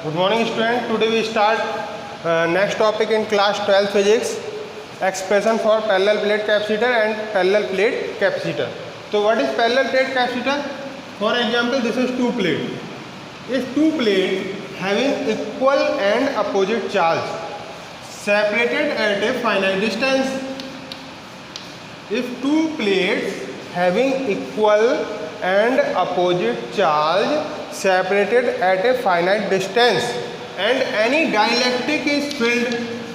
Good morning student. Today we start next topic in class 12 physics, expression for parallel plate capacitor and parallel plate capacitor. So what is parallel plate capacitor? For example, this is two plate. If two plate having equal and opposite charge separated at a finite distance, if two plates having equal and opposite charge separated at a finite distance and any dielectric is filled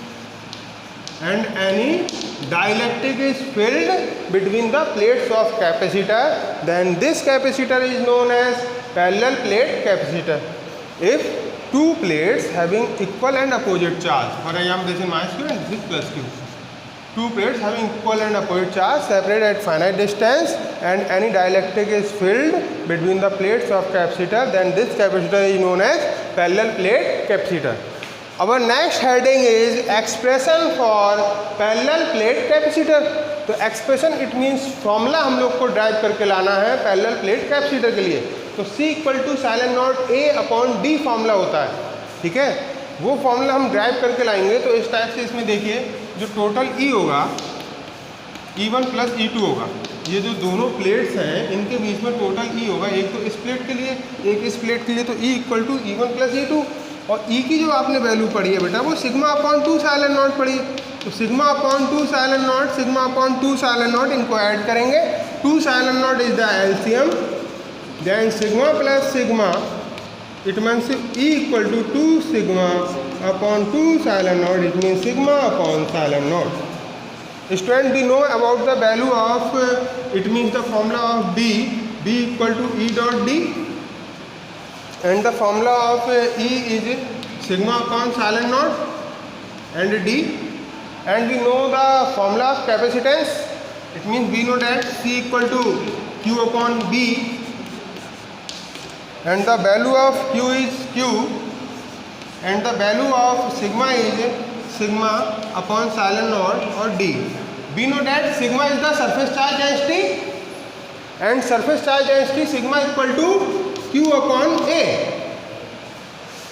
between the plates of capacitor, then this capacitor is known as parallel plate capacitor. If two plates having equal and opposite charge, for example this is minus q and this is plus q, two plates having equal and opposite charge separated at finite distance and any dielectric is filled between the plates of capacitor, then this capacitor is known as parallel plate capacitor. Our next heading is expression for parallel plate capacitor. तो expression it means formula हम लोग को drive करके लाना है parallel plate capacitor के लिए. तो C equal to epsilon naught A upon D formula होता है. ठीक है, वो फॉर्मूला हम ड्राइव करके लाएंगे. तो इस टाइप से इसमें देखिए जो टोटल E होगा E1 प्लस E2 होगा. ये जो दोनों प्लेट्स हैं इनके बीच में टोटल E होगा, एक तो इस प्लेट के लिए एक इस प्लेट के लिए. तो E equal to E1 plus E2 और E की जो आपने वैल्यू पढ़ी है बेटा वो सिग्मा अपॉन 2 साइलेंट नॉट पढ़ी. तो sigma upon 2 silent not, sigma upon 2 silent not, इनको ऐड करेंगे. 2 silent not is the LCM, then sigma plus sigma, it means E equal to 2 sigma upon 2 silent node, it means sigma upon silent node. Student, we know about the value of it means the formula of B equal to E dot D, and the formula of E is sigma upon silent node and D, and we know the formula of capacitance. It means we know that C equal to Q upon B, and the value of Q is Q, and the value of sigma is sigma upon silent node or D. We know that sigma is the surface charge density, and surface charge density sigma equal to Q upon A.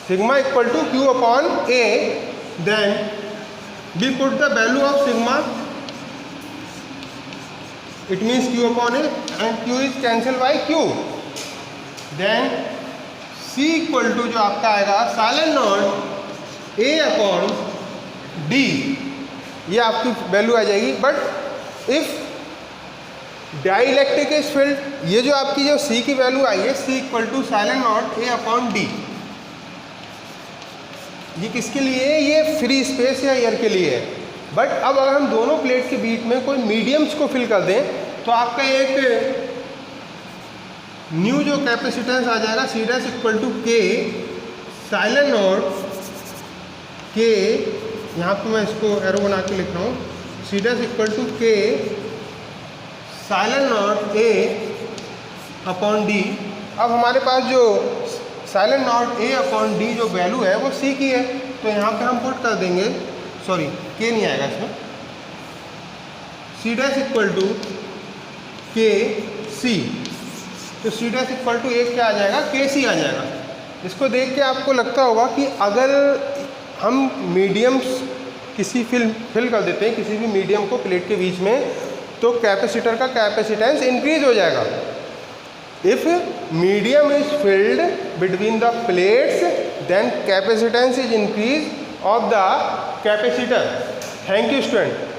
Sigma equal to Q upon A. Then we put the value of sigma, it means Q upon A, and Q is cancelled by Q. Then C equal to जो आपका आएगा epsilon naught A upon D, ये आपकी value आ जाएगी. But if dielectric is filled, ये जो आपकी जो C की वैल्यू आई है C equal to epsilon naught A upon D, ये किसके लिए है? ये फ्री स्पेस या एयर के लिए है. बट अब अगर हम दोनों प्लेट के बीच में कोई मीडियम्स को फिल कर दें तो आपका एक न्यू जो कैपेसिटेंस आ जाएगा C dash equal to K epsilon naught K, यहाँ पे मैं इसको एरो बना के लिख रहा हूँ. C dash equal to K epsilon naught A upon D. अब हमारे पास जो epsilon naught A upon D जो वैल्यू है वो C की है, तो यहाँ पे हम पुट कर देंगे, सॉरी K नहीं आएगा इसमें, C dash equal to K C. तो C डैश इक्वल टू एक क्या आ जाएगा? KC आ जाएगा. इसको देख के आपको लगता होगा कि अगर हम मीडियम्स किसी फिल कर देते हैं किसी भी मीडियम को प्लेट के बीच में, तो कैपेसिटर का कैपेसिटेंस इंक्रीज हो जाएगा. If medium is filled between the plates then capacitance is increase of the capacitor. Thank you student.